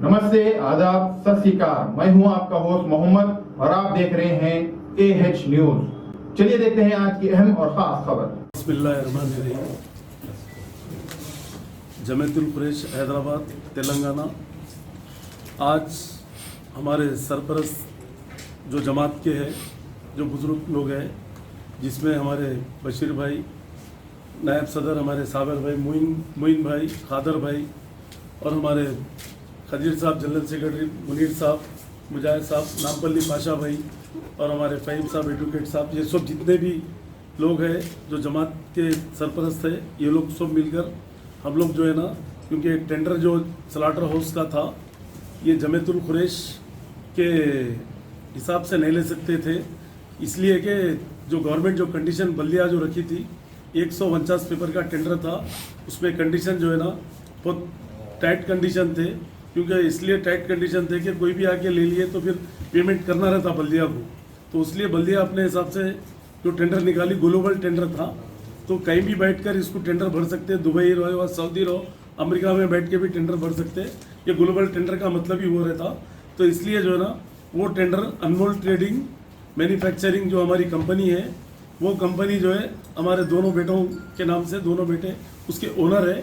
नमस्ते, आदाब, सत श्री अकाल। मैं हूं आपका होस्ट मोहम्मद और आप देख रहे हैं AH न्यूज। चलिए देखते हैं आज की अहम और खास खबर। बिस्मिल्लाहिर्रहमानिर्रहीम। जमातुल कुरैश हैदराबाद तेलंगाना, आज हमारे सरपरस्त जो जमात के हैं, जो बुजुर्ग लोग हैं, जिसमें हमारे बशीर भाई, नायब सदर हमारे साबिर भाई, मुइन भाई, खादर भाई और हमारे खदीर साहब जनरल सेक्रेटरी, मुनीर साहब, मुजाहिद साहब, नामपल्ली पाशा भाई और हमारे फ़हीम साहब एडवोकेट साहब, ये सब जितने भी लोग हैं जो जमात के सरपरस्त है, ये लोग सब मिलकर हम लोग जो है ना, क्योंकि एक टेंडर जो स्लाटर हाउस का था, ये जमातुल कुरैश के हिसाब से नहीं ले सकते थे, इसलिए कि जो गवर्नमेंट जो कंडीशन बल्दिया जो रखी थी, 149 पेपर का टेंडर था, उसमें कंडीशन जो है ना बहुत टाइट कंडीशन थे, क्योंकि इसलिए टाइट कंडीशन थे कि कोई भी आके ले लिए तो फिर पेमेंट करना रहता बल्दिया को। तो इसलिए बल्दिया अपने हिसाब से जो टेंडर निकाली, ग्लोबल टेंडर था, तो कहीं भी बैठकर इसको टेंडर भर सकते, दुबई रहो या सऊदी रहो, अमेरिका में बैठ के भी टेंडर भर सकते। ये ग्लोबल टेंडर का मतलब ही वो रहता। तो इसलिए जो है ना वो टेंडर अनमोल ट्रेडिंग मैन्युफैक्चरिंग जो हमारी कंपनी है, वो कंपनी जो है हमारे दोनों बेटों के नाम से, दोनों बेटे उसके ओनर है,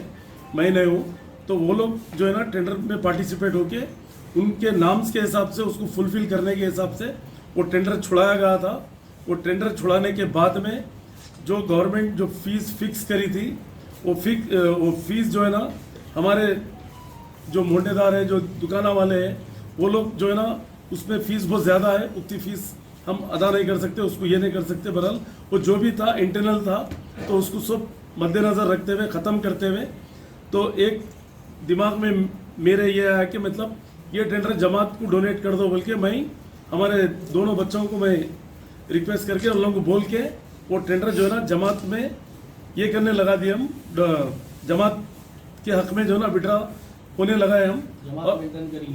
मैं नहीं हूँ। तो वो लोग जो है ना टेंडर में पार्टिसिपेट होके उनके नाम्स के हिसाब से उसको फुलफिल करने के हिसाब से वो टेंडर छुड़ाया गया था। वो टेंडर छुड़ाने के बाद में जो गवर्नमेंट जो फीस फिक्स करी थी, वो फीस जो है ना हमारे जो मोटेदार है, जो दुकाना वाले हैं, वो लोग जो है ना उसमें फ़ीस बहुत ज़्यादा है, उतनी फ़ीस हम अदा नहीं कर सकते, उसको ये नहीं कर सकते। बहरहाल वो जो भी था इंटरनल था, तो उसको सब मद्देनज़र रखते हुए ख़त्म करते हुए तो एक दिमाग में मेरे ये आया कि मतलब ये टेंडर जमात को डोनेट कर दो, बल्कि मैं हमारे दोनों बच्चों को मैं रिक्वेस्ट करके उन लोगों को बोल के वो टेंडर जो है ना जमात में ये करने लगा दिए हम, जमात के हक में जो है ना विड्रा होने लगाए हम।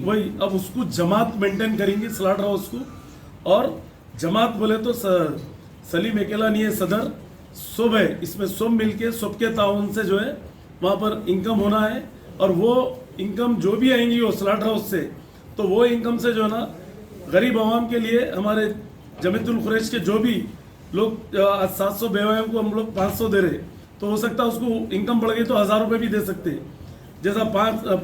वही अब उसको जमात मेंटेन करेंगे स्लाटर हाउस को। और जमात बोले तो सलीम अकेला नहीं है सदर, सब है, इसमें सब मिलके सबके ताउन से जो है वहाँ पर इनकम होना है। और वो इनकम जो भी आएंगी वो स्लाटर हाउस से, तो वो इनकम से जो है ना गरीब आवाम के लिए हमारे जमातुल कुरैश के जो भी लोग आज 700 बेवाओं को हम लोग 500 दे रहे, तो हो सकता है उसको इनकम बढ़ गई तो 1000 रुपये भी दे सकते हैं। जैसा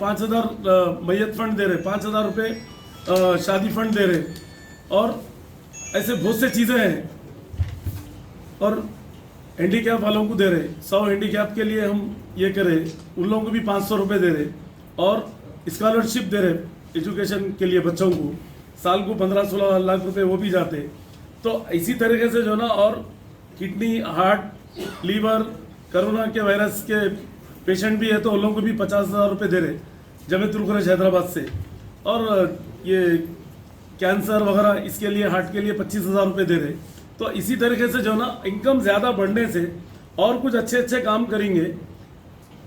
5000 मैयत फंड दे रहे, 5000 रुपये शादी फंड दे रहे, और ऐसे बहुत से चीज़ें हैं। और हैंडीकैप वालों को दे रहे, 100 हैंडीकैप के लिए हम ये करें, उन लोगों को भी 500 रुपये दे रहे, और स्कॉलरशिप दे रहे एजुकेशन के लिए बच्चों को, साल को 15-16 लाख रुपए वो भी जाते। तो इसी तरीके से जो ना, और किडनी, हार्ट, लीवर, कोरोना के वायरस के पेशेंट भी है, तो उन लोगों को भी 50,000 रुपये दे रहे जमातुल कुरैश हैदराबाद से। और ये कैंसर वगैरह इसके लिए, हार्ट के लिए 25,000 रुपये दे रहे। तो इसी तरीके से जो ना इनकम ज़्यादा बढ़ने से और कुछ अच्छे अच्छे काम करेंगे,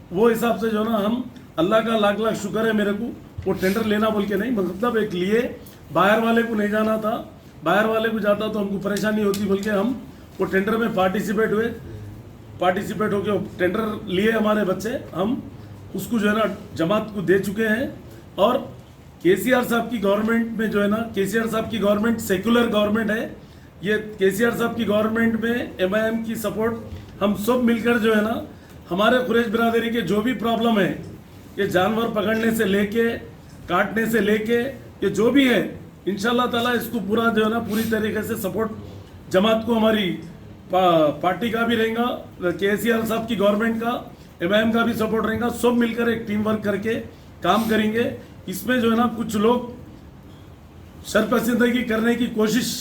वो हिसाब से जो ना हम, अल्लाह का लाख लाख शुक्र है मेरे को, वो टेंडर लेना बोल के नहीं, मतलब एक लिए बाहर वाले को नहीं जाना था, बाहर वाले को जाता तो हमको परेशानी होती, बोल के हम वो टेंडर में पार्टिसिपेट हुए, पार्टिसिपेट होके टेंडर लिए हमारे बच्चे, हम उसको जो है ना जमात को दे चुके हैं। और केसीआर साहब की गवर्नमेंट में जो है ना, केसीआर साहब की गवर्नमेंट सेकुलर गवर्नमेंट है, ये केसीआर साहब की गवर्नमेंट में MIM की सपोर्ट हम सब मिलकर जो है ना, हमारे कुरैश बिरादरी के जो भी प्रॉब्लम है, ये जानवर पकड़ने से लेके, काटने से लेके, ये जो भी है, इंशाल्लाह ताला इसको पूरा जो है ना पूरी तरीके से सपोर्ट जमात को, हमारी पार्टी का भी रहेगा, केसीआर साहब की गवर्नमेंट का, MIM का भी सपोर्ट रहेगा। सब मिलकर एक टीम वर्क करके काम करेंगे। इसमें जो है ना कुछ लोग शर्पसिंदगी करने की कोशिश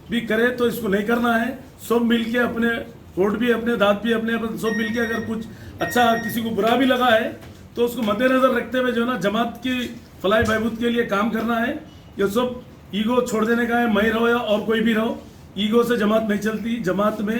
भी करे, तो इसको नहीं करना है। सब मिलके अपने वोट भी अपने, दांत भी अपने, सब मिलके अगर कुछ अच्छा किसी को बुरा भी लगा है तो उसको मद्देनजर रखते हुए जो है ना जमात की फलाह बहबूद के लिए काम करना है। ये सब ईगो छोड़ देने का है, मैं रहो या और कोई भी रहो, ईगो से जमात नहीं चलती। जमात में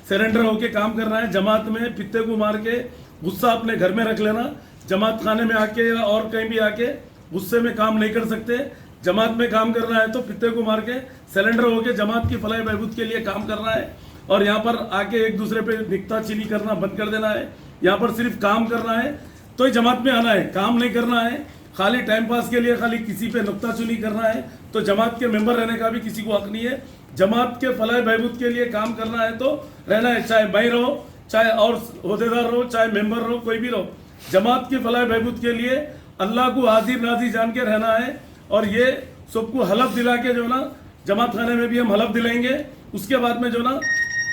सरेंडर होके काम करना है। जमात में पित्ते को मार के गुस्सा अपने घर में रख लेना, जमात खाने में आके या और कहीं भी आके गुस्से में काम नहीं कर सकते। जमात में काम करना है तो पित्ते को मार के सिलेंडर होके जमात की फलाह बहबूद के लिए काम करना है। और यहाँ पर आके एक दूसरे पे नुक्ताचीनी करना बंद कर देना है। यहाँ पर सिर्फ काम करना है तो ही जमात में आना है, काम नहीं करना है। खाली टाइम पास के लिए खाली किसी पे नुक्ताचुनी करना है तो जमात के मेंबर रहने का भी किसी को हक नहीं है। जमात के फलाह बहबूद के लिए काम करना है तो रहना है, चाहे मैं रहो, चाहे और ओहदेदार रहो, चाहे मेंबर रहो, कोई भी रहो। जमात की फलाह बहबूद के लिए अल्लाह को हाजिर नाजिर जान के रहना है। और ये सबको हलफ दिला के जो ना जमात खाने में भी हम हलफ दिलाएंगे। उसके बाद में जो ना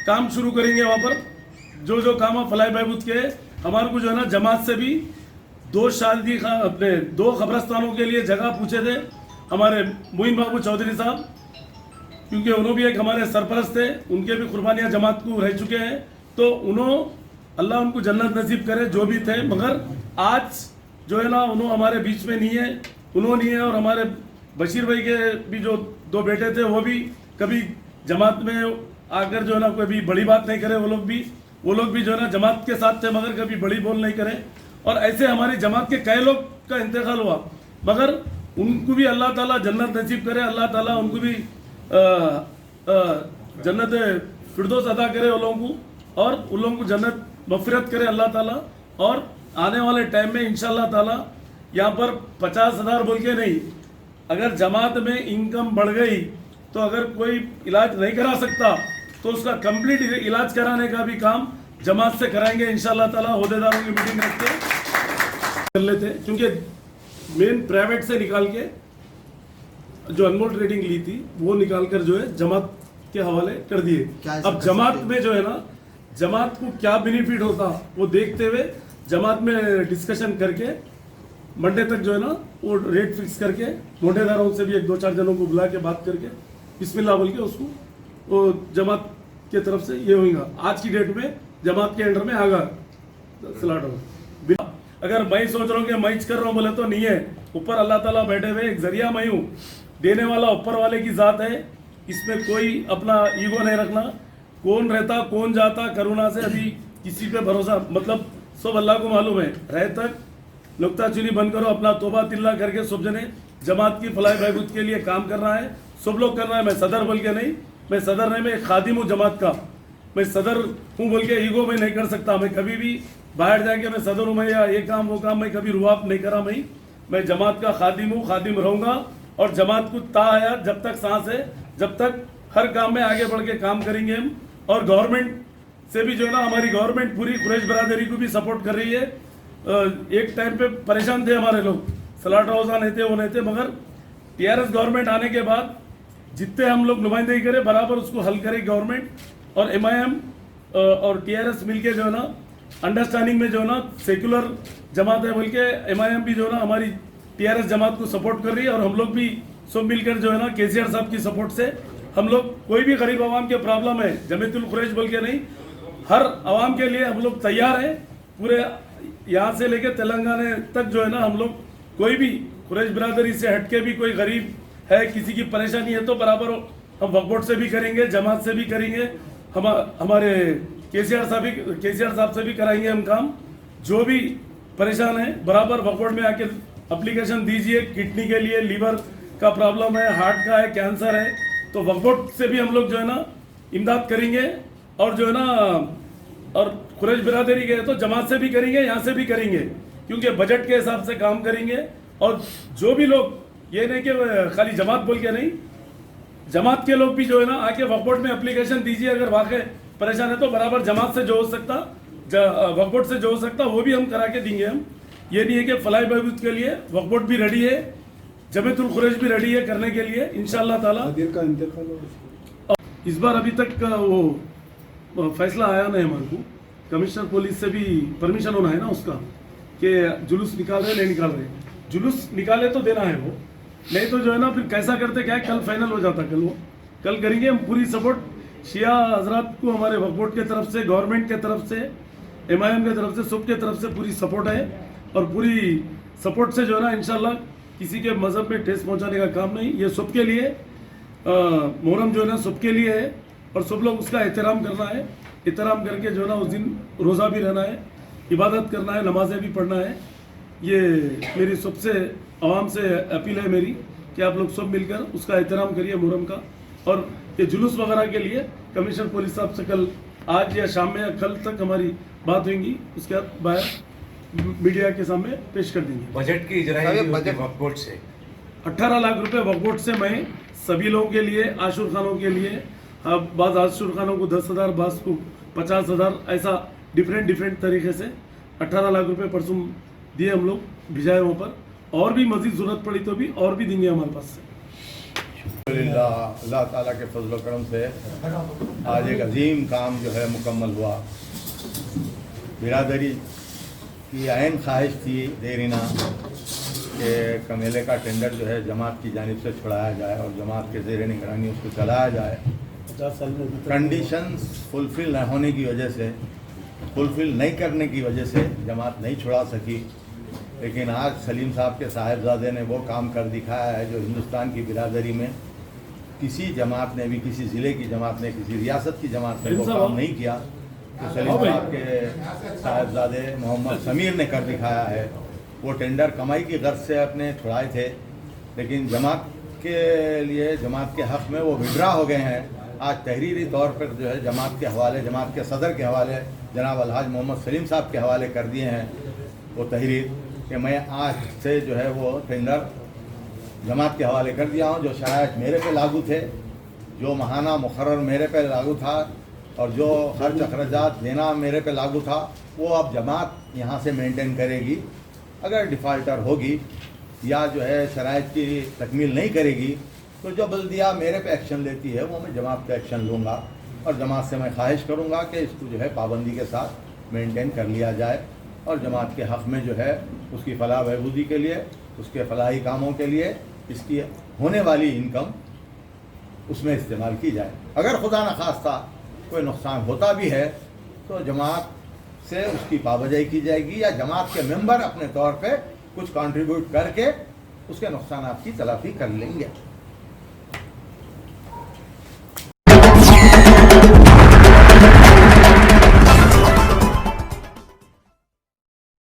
काम शुरू करेंगे वहाँ पर जो जो काम फलाह बहबूद के। हमारे को जो है ना जमात से भी 2 शादी अपने 2 कब्रस्तानों के लिए जगह पूछे थे हमारे मोइन बाबू चौधरी साहब, क्योंकि उन्होंने भी एक हमारे सरपरस्त थे, उनके भी कुर्बानियाँ जमात को रह चुके हैं। तो उन्होंने अल्लाह उनको जन्नत नसीब करे जो भी थे, मगर आज जो है ना उन्होंने हमारे बीच में नहीं है, उन्होंने नहीं है। और हमारे बशीर भाई के भी जो 2 बेटे थे वो भी कभी जमात में आकर जो है ना कोई भी बड़ी बात नहीं करे। वो लोग भी जो है ना जमात के साथ थे मगर कभी बड़ी बोल नहीं करे। और ऐसे हमारी जमात के कई लोग का इंतकाल हुआ, मगर उनको भी अल्लाह ताला जन्नत नसीब करे, अल्लाह ताला उनको भी जन्नत फिरदौस अदा करे उन लोगों को, और उन लोगों को जन्नत मग़फ़िरत करे अल्लाह ताला। और आने वाले टाइम में इंशाअल्लाह ताला यहाँ पर 50,000 बोल के नहीं, अगर जमात में इनकम बढ़ गई तो अगर कोई इलाज नहीं करा सकता तो उसका कंप्लीट इलाज कराने का भी काम जमात से कराएंगे इंशाअल्लाह ताला। ओहदेदारों की मीटिंग रख के कर लेते हैं, क्योंकि मेन प्राइवेट से निकाल के जो अनमोल ट्रेडिंग ली थी वो निकाल कर जो है जमात के हवाले कर दिए। अब जमात में जो है ना जमात को क्या बेनिफिट होता वो देखते हुए जमात में डिस्कशन करके मंडे तक जो है ना वो रेट फिक्स करके मोटेदारों से भी 1-2-4 जनों को बुला के बात करके बिस्मिल्लाह बोल के उसको वो जमात के तरफ से ये होगा। आज की डेट में जमात के अंडर में आगा स्लॉट होगा। अगर मैं सोच रहा हूँ कि मैं कर रहा हूँ बोले तो नहीं है, ऊपर अल्लाह ताला बैठे हुए, एक जरिया मैं हूँ, देने वाला ऊपर वाले की जात है। इसमें कोई अपना ईगो नहीं रखना, कौन रहता कौन जाता करुणा से अभी किसी पे भरोसा, मतलब सब अल्लाह को मालूम है। रह तक नुक्ताचीनी बंद करो, अपना तोबा तिल्ला करके सब जने जमात की फलाह बहबूद के लिए काम करना है, सब लोग करना है। मैं सदर बोल के नहीं, मैं सदर नहीं, मैं एक खादिम हूँ जमात का। मैं सदर हूँ बोल के ईगो में नहीं कर सकता। मैं कभी भी बाहर जाके मैं सदर हूँ मैं या ये काम वो काम, मैं कभी रुआब नहीं करा। मैं जमात का खादिम हूँ, खादिम रहूँगा। और जमात को ताहयात जब तक सांस है, जब तक हर काम में आगे बढ़ के काम करेंगे हम। और गवर्नमेंट से भी जो है ना हमारी गवर्नमेंट पूरी कुरैश बरादरी को भी सपोर्ट कर रही है। एक टाइम पे परेशान थे हमारे लोग, सलाट रोजा नहीं थे वो नहीं थे, मगर टीआरएस गवर्नमेंट आने के बाद जितने हम लोग नुमाइंदगी करें बराबर उसको हल करे गवर्नमेंट। और एमआईएम और टीआरएस मिलके जो है ना अंडरस्टैंडिंग में जो है ना सेक्युलर जमात है बोल के एमआईएम भी जो है ना हमारी टीआरएस जमात को सपोर्ट कर रही है। और हम लोग भी सब मिलकर जो है ना केसीआर साहब की सपोर्ट से हम लोग कोई भी गरीब आवाम के प्रॉब्लम है जमीयतुल कुरैश बोल के नहीं, हर आवाम के लिए हम लोग तैयार हैं। पूरे यहाँ से लेके तेलंगाना तक जो है ना हम लोग कोई भी कुरैश बिरादरी से हटके भी कोई गरीब है, किसी की परेशानी है तो बराबर हम वक्फ बोर्ड से भी करेंगे, जमात से भी करेंगे, हमारे केसीआर साहब से भी कराएंगे हम काम। जो भी परेशान है बराबर वक्फ बोर्ड में आके एप्लीकेशन दीजिए। किडनी के लिए, लीवर का प्रॉब्लम है, हार्ट का है, कैंसर है, तो वक्फ बोर्ड से भी हम लोग जो है ना इमदाद करेंगे। और जो है ना और कुरैश बिरादरी के तो जमात से भी करेंगे, यहाँ से भी करेंगे, क्योंकि बजट के हिसाब से काम करेंगे। और जो भी लोग, ये नहीं कि खाली जमात बोल के नहीं, जमात के लोग भी जो है ना आके वक्फ बोर्ड में एप्लीकेशन दीजिए। अगर वाकई परेशान है तो बराबर जमात से जो हो सकता, वक्फ बोर्ड से जो हो सकता वो भी हम करा के देंगे हम। ये नहीं है कि फलाह बहबूद के लिए वक्फ बोर्ड भी रेडी है, जमीयतुल कुरैश भी रेडी है करने के लिए इंशाअल्लाह ताला। इस बार अभी तक वो फैसला आया नहीं हमारे को, कमिश्नर पुलिस से भी परमिशन होना है ना उसका, कि जुलूस निकाल रहे नहीं निकाल रहे। जुलूस निकाले तो देना है वो, नहीं तो जो है ना फिर कैसा करते क्या है, कल फाइनल हो जाता। कल करेंगे हम पूरी सपोर्ट शिया हजरात को, हमारे वक्फ बोर्ड के तरफ से, गवर्नमेंट के तरफ से, एमआईएम के तरफ से, सब के तरफ से पूरी सपोर्ट है। और पूरी सपोर्ट से जो है ना इंशाल्लाह किसी के मज़हब में ठेस पहुंचाने का काम नहीं, ये सबके लिए मुहर्रम जो है ना सबके लिए है। और सब लोग उसका एहतराम करना है, एहतराम करके जो है ना उस दिन रोज़ा भी रहना है, इबादत करना है, नमाजें भी पढ़ना है। ये मेरी सबसे आवाम से अपील है मेरी कि आप लोग सब मिलकर उसका एहतराम करिए मुहर्रम का। और ये जुलूस वगैरह के लिए कमिश्नर पुलिस साहब से कल आज या शाम में या कल तक हमारी बात होगी, उसके बाद बाहर मीडिया के सामने पेश कर देंगे। बजट की इजराई बजट वक्फ बोर्ड से 18 लाख रुपए वक्फ बोर्ड से मैं सभी लोगों के लिए, आशुर खानों के लिए, बाद आशुर खानों को 10,000, बाद को 50,000, ऐसा डिफरेंट तरीके से 18 लाख रुपए परसों दिए हम लोग, भिजाए वहाँ पर। और भी मजीद जरूरत पड़ी तो भी और भी देंगे हमारे पास से। अल्लाह ताला के फजल करम से आज एक अजीम काम जो है मुकम्मल हुआ। बिरादरी की अहम ख्वाहिश थी देरीना कि कमेले का टेंडर जो है जमात की जानिब से छुड़ाया जाए और जमात के ज़ेर निगरानी उसको चलाया जाए। 50 साल में कंडीशंस फुलफिल न होने की वजह से, फुलफिल नहीं करने की वजह से जमात नहीं छुड़ा सकी। लेकिन आज सलीम साहब के साहिबजादे ने वो काम कर दिखाया है जो हिंदुस्तान की बिरादरी में किसी जमात ने भी, किसी ज़िले की जमात ने, किसी रियासत की जमात ने वो काम नहीं किया। तो सलीम साहब के साहिबजादे मोहम्मद समीर ने कर दिखाया है। वो टेंडर कमाई की गर्ज से अपने छुड़ाए थे, लेकिन जमात के लिए, जमात के हक़ में वो विड्रा हो गए हैं। आज तहरीरी तौर पर जो है जमात के हवाले, जमात के सदर के हवाले जनाब अलहाज मोहम्मद सलीम साहब के हवाले कर दिए हैं वो तहरीर कि मैं आज से जो है वो टेंडर जमात के हवाले कर दिया हूँ। जो शराइत मेरे पे लागू थे, जो महाना मुकर्रर मेरे पे लागू था और जो खर्च अखराजात देना मेरे पे लागू था, वो अब जमात यहाँ से मेंटेन करेगी। अगर डिफ़ाल्टर होगी या जो है शराइत की तकमील नहीं करेगी तो जो बल्दिया मेरे पे एक्शन लेती है वो मैं जमात पे एक्शन लूँगा और जमात से मैं ख्वाहिश करूँगा कि इसको जो है पाबंदी के साथ मेंटेन कर लिया जाए और जमात के हक़ में जो है उसकी फलाह बहबूदी के लिए, उसके फलाही कामों के लिए इसकी होने वाली इनकम उसमें इस्तेमाल की जाए। अगर खुदा न खास्ता कोई नुकसान होता भी है तो जमात से उसकी पाबंदी की जाएगी या जमात के मेंबर अपने तौर पे कुछ कंट्रीब्यूट करके उसके नुकसान की तलाफी कर लेंगे।